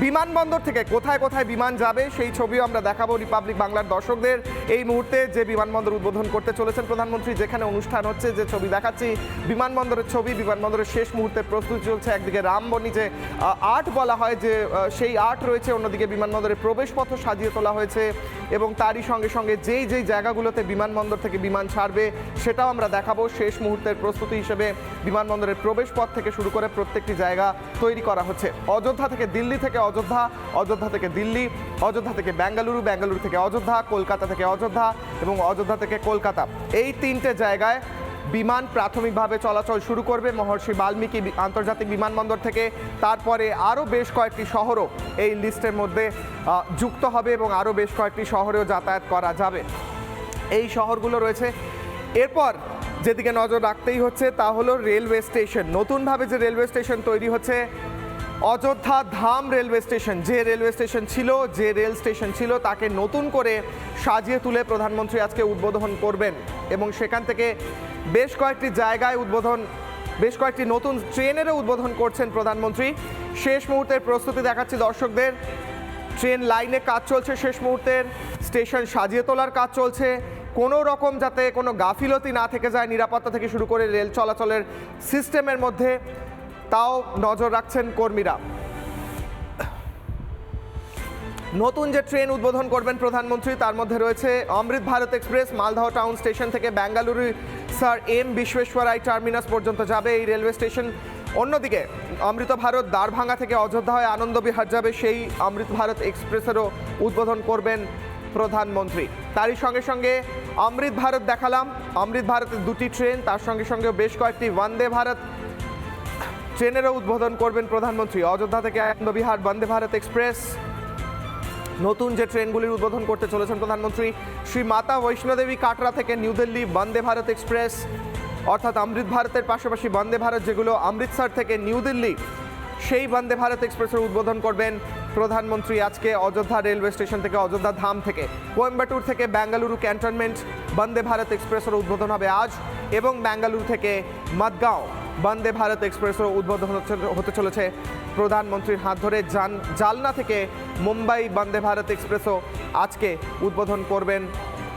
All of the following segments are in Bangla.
বিমানবন্দর থেকে কোথায় কোথায় বিমান যাবে সেই ছবিও আমরা দেখাবো রিপাবলিক বাংলার দর্শকদের। এই মুহূর্তে যে বিমানবন্দর উদ্বোধন করতে চলেছেন প্রধানমন্ত্রী, যেখানে অনুষ্ঠান হচ্ছে, যে ছবি দেখাচ্ছি বিমানবন্দরের ছবি, বিমানবন্দরের শেষ মুহূর্তে প্রস্তুতি চলছে। একদিকে রামবনি যে আর্ট বলা হয়, যে সেই আর্ট রয়েছে, অন্যদিকে বিমানবন্দরের প্রবেশপথ সাজিয়ে তোলা হয়েছে এবং তারই সঙ্গে সঙ্গে যেই যেই জায়গাগুলোতে বিমানবন্দর থেকে বিমান ছাড়বে সেটাও আমরা দেখাবো। শেষ মুহূর্তের প্রস্তুতি হিসেবে বিমানবন্দরের প্রবেশপথ থেকে শুরু করে প্রত্যেকটি জায়গা তৈরি করা হচ্ছে। অযোধ্যা থেকে দিল্লি থেকে অযোধ্যা, অযোধ্যা থেকে দিল্লি, অযোধ্যা থেকে বেঙ্গালুরু, বেঙ্গালুরু থেকে অযোধ্যা, কলকাতা থেকে অযোধ্যা এবং অযোধ্যা থেকে কলকাতা, এই তিনটে জায়গায় বিমান প্রাথমিকভাবে চলাচল শুরু করবে মহর্ষি বাল্মীকি আন্তর্জাতিক বিমানবন্দর থেকে। তারপরে আরও বেশ কয়েকটি শহরও এই লিস্টের মধ্যে যুক্ত হবে এবং আরও বেশ কয়েকটি শহরেও যাতায়াত করা যাবে। এই শহরগুলো রয়েছে। এরপর যেদিকে নজর রাখতেই হচ্ছে তা হলো রেলওয়ে স্টেশন। নতুনভাবে যে রেলওয়ে স্টেশন তৈরি হচ্ছে অযোধ্যা ধাম রেলওয়ে স্টেশন, যে রেলওয়ে স্টেশন ছিল, যে রেল স্টেশন ছিল তাকে নতুন করে সাজিয়ে তুলে প্রধানমন্ত্রী আজকে উদ্বোধন করবেন এবং সেখান থেকে বেশ কয়েকটি জায়গায় উদ্বোধন, বেশ কয়েকটি নতুন ট্রেনেরও উদ্বোধন করছেন প্রধানমন্ত্রী। শেষ মুহূর্তের প্রস্তুতি দেখাচ্ছি দর্শকদের। ট্রেন লাইনে কাজ চলছে, শেষ মুহূর্তের স্টেশন সাজিয়ে তোলার কাজ চলছে। কোনো রকম যাতে কোনো গাফিলতি না থেকে যায় নিরাপত্তা থেকে শুরু করে রেল চলাচলের সিস্টেমের মধ্যে, তাও নজর রাখছেন কর্মীরা। নতুন যে ট্রেন উদ্বোধন করবেন প্রধানমন্ত্রী তার মধ্যে রয়েছে Amrit Bharat express. Maldah town station থেকে বেঙ্গালুরু স্যার এম বিশ্বেশ্বরাই টার্মিনাস পর্যন্ত যাবে এই রেলওয়ে স্টেশন। অন্যদিকে অমৃত ভারত দ্বারভাঙ্গা থেকে অযোধ্যা হয়ে আনন্দবিহার যাবে, সেই অমৃত ভারত এক্সপ্রেসেরও উদ্বোধন করবেন প্রধানমন্ত্রী। তারই সঙ্গে সঙ্গে অমৃত ভারত দেখালাম, অমৃত ভারতের দুটি ট্রেন, তার সঙ্গে সঙ্গে বেশ কয়েকটি বন্দে ভারত ট্রেনেরও উদ্বোধন করবেন প্রধানমন্ত্রী। অযোধ্যা থেকে আনন্দবিহার বন্দে ভারত এক্সপ্রেস, নতুন যে ট্রেনগুলির উদ্বোধন করতে চলেছেন প্রধানমন্ত্রী। শ্রী মাতা বৈষ্ণোদেবী কাটরা থেকে নিউ দিল্লি বন্দে ভারত এক্সপ্রেস, অর্থাৎ অমৃত ভারতের পাশাপাশি বন্দে ভারত যেগুলো অমৃতসর থেকে নিউ দিল্লি, সেই বন্দে ভারত এক্সপ্রেসের উদ্বোধন করবেন প্রধানমন্ত্রী আজকে অযোধ্যা রেলওয়ে স্টেশন থেকে, অযোধ্যা ধাম থেকে। কোয়েম্বাটুর থেকে বেঙ্গালুরু ক্যান্টনমেন্ট বন্দে ভারত এক্সপ্রেসের উদ্বোধন হবে আজ এবং বেঙ্গালুরু থেকে মাদগাঁও বন্দে ভারত এক্সপ্রেসের উদ্বোধন হতে চলেছে প্রধানমন্ত্রীর হাত ধরে। জালনা থেকে মুম্বাই বন্দে ভারত এক্সপ্রেসও আজকে উদ্বোধন করবেন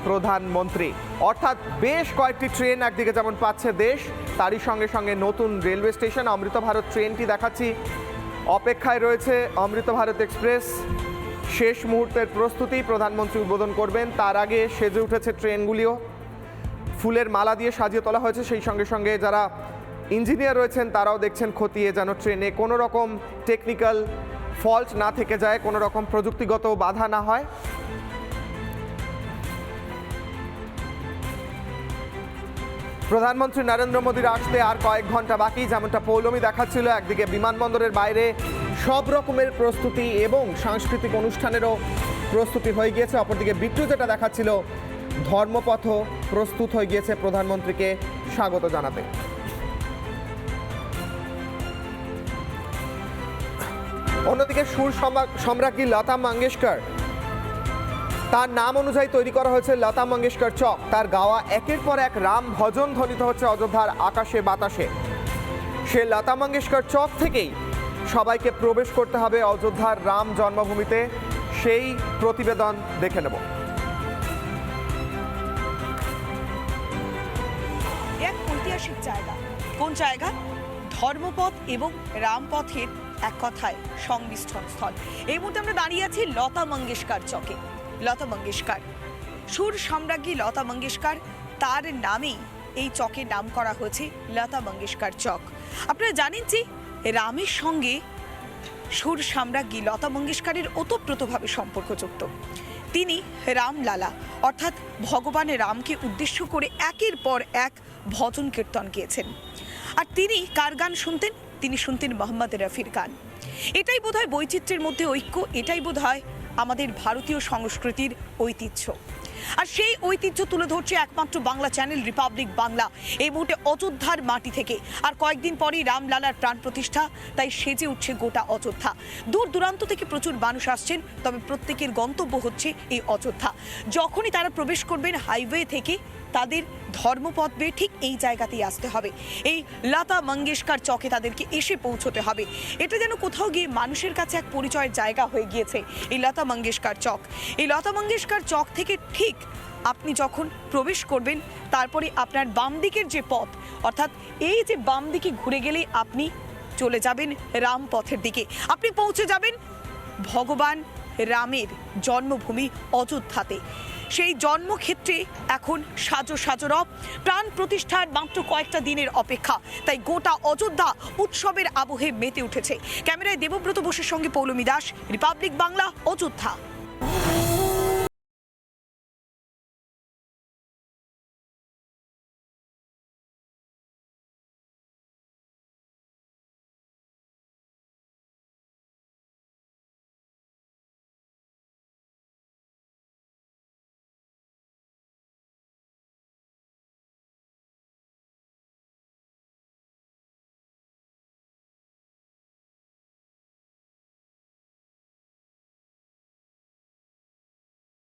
প্রধানমন্ত্রী। অর্থাৎ বেশ কয়েকটি ট্রেন একদিকে যেমন পাচ্ছে দেশ, তারই সঙ্গে সঙ্গে নতুন রেলওয়ে স্টেশন। অমৃত ভারত ট্রেনটি দেখাচ্ছি, অপেক্ষায় রয়েছে অমৃত ভারত এক্সপ্রেস। শেষ মুহূর্তের প্রস্তুতি, প্রধানমন্ত্রী উদ্বোধন করবেন। তার আগে সেজে উঠেছে ট্রেনগুলিও, ফুলের মালা দিয়ে সাজিয়ে তোলা হয়েছে। সেই সঙ্গে সঙ্গে যারা ইঞ্জিনিয়ার রয়েছেন তারাও দেখছেন খতিয়ে যেন ট্রেনে কোনো রকম টেকনিক্যাল ফল্ট না থেকে যায়, কোনো রকম প্রযুক্তিগত বাধা না হয়। প্রধানমন্ত্রী নরেন্দ্র মোদীর আসতে আর কয়েক ঘন্টা বাকি, যেমনটা পৌলমী দেখাচ্ছিল। একদিকে বিমানবন্দরের বাইরে সব রকমের প্রস্তুতি এবং সাংস্কৃতিক অনুষ্ঠানেরও প্রস্তুতি হয়ে গিয়েছে, অপরদিকে বিট্টু যেটা দেখাচ্ছিল ধর্মপথ প্রস্তুত হয়ে গিয়েছে প্রধানমন্ত্রীকে স্বাগত জানাতে। অন্যদিকে সুর সম্রাজ্ঞী লতা মঙ্গেশকর, তার নাম অনুযায়ী তৈরি করা হয়েছে লতা মঙ্গেশকর চক। তার গাওয়া একের পর এক রাম ভজন ধ্বনিত হচ্ছে অযোধ্যার আকাশে বাতাসে। সে লতা মঙ্গেশকর চক থেকেই সবাইকে প্রবেশ করতে হবে অযোধ্যার রাম জন্মভূমিতে, সেই প্রতিবেদন দেখে নেব। এক ঐতিহাসিক জায়গা, কোন জায়গা? ধর্মপথ এবং রামপথের এক কথায় সংমিশ্রণ স্থল। এই মুহূর্তে আমরা দাঁড়িয়ে আছি লতা মঙ্গেশকর চকে। লতা মঙ্গেশকর, সুর সম্রাজ্ঞী লতা মঙ্গেশকর, তার নামেই এই চকের নাম করা হয়েছে লতা মঙ্গেশকর চক। আপনারা জানেন যে রামের সঙ্গে সুর সম্রাজ্ঞী লতা মঙ্গেশকরের ওতপ্রোতভাবে সম্পর্কযুক্ত। তিনি রামলালা অর্থাৎ ভগবান রামকে উদ্দেশ্য করে একের পর এক ভজন কীর্তন গেয়েছেন। আর তিনি কার গান শুনতেন? তিনি শুনতেন মোহাম্মদ রফির গান। এটাই বোধহয় বৈচিত্র্যের মধ্যে ঐক্য, এটাই বোধহয় আমাদের ভারতীয় সংস্কৃতির ঐতিহ্য। আর সেই ঐতিহ্য তুলে ধরছে একমাত্র বাংলা চ্যানেল রিপাবলিক বাংলা এই মুহূর্তে অযোধ্যার মাটি থেকে। আর কয়েকদিন পরেই রামলালার প্রাণ প্রতিষ্ঠা, তাই সেজে উঠছে গোটা অযোধ্যা। দূর দূরান্ত থেকে প্রচুর মানুষ আসছেন, তবে প্রত্যেকের গন্তব্য হচ্ছে এই অযোধ্যা। যখনই তারা প্রবেশ করবেন হাইওয়ে থেকে তাদের ধর্মপথ বেয়ে ঠিক এই জায়গাতেই আসতে হবে, এই লতা মঙ্গেশকর চকে তাদেরকে এসে পৌঁছতে হবে। এটা যেন কোথাও গিয়ে মানুষের কাছে এক পরিচয়ের জায়গা হয়ে গিয়েছে এই লতা মঙ্গেশকর চক। এই লতা মঙ্গেশকর চক থেকে ঠিক আপনি যখন প্রবেশ করবেন, তারপরে আপনার বাম দিকের যে পথ, অর্থাৎ এই যে বাম দিকে ঘুরে গেলেই আপনি চলে যাবেন রামপথের দিকে। আপনি পৌঁছে যাবেন ভগবান রামের জন্মভূমি অযোধ্যাতে। সেই জন্মক্ষেত্রে এখন সাজো সাজো রব, প্রাণ প্রতিষ্ঠার মাত্র কয়েকটা দিনের অপেক্ষা। তাই গোটা অযোধ্যা উৎসবের আবহে মেতে উঠেছে। ক্যামেরায় দেবব্রত বসুর সঙ্গে পৌলমী দাস, রিপাবলিক বাংলা, অযোধ্যা।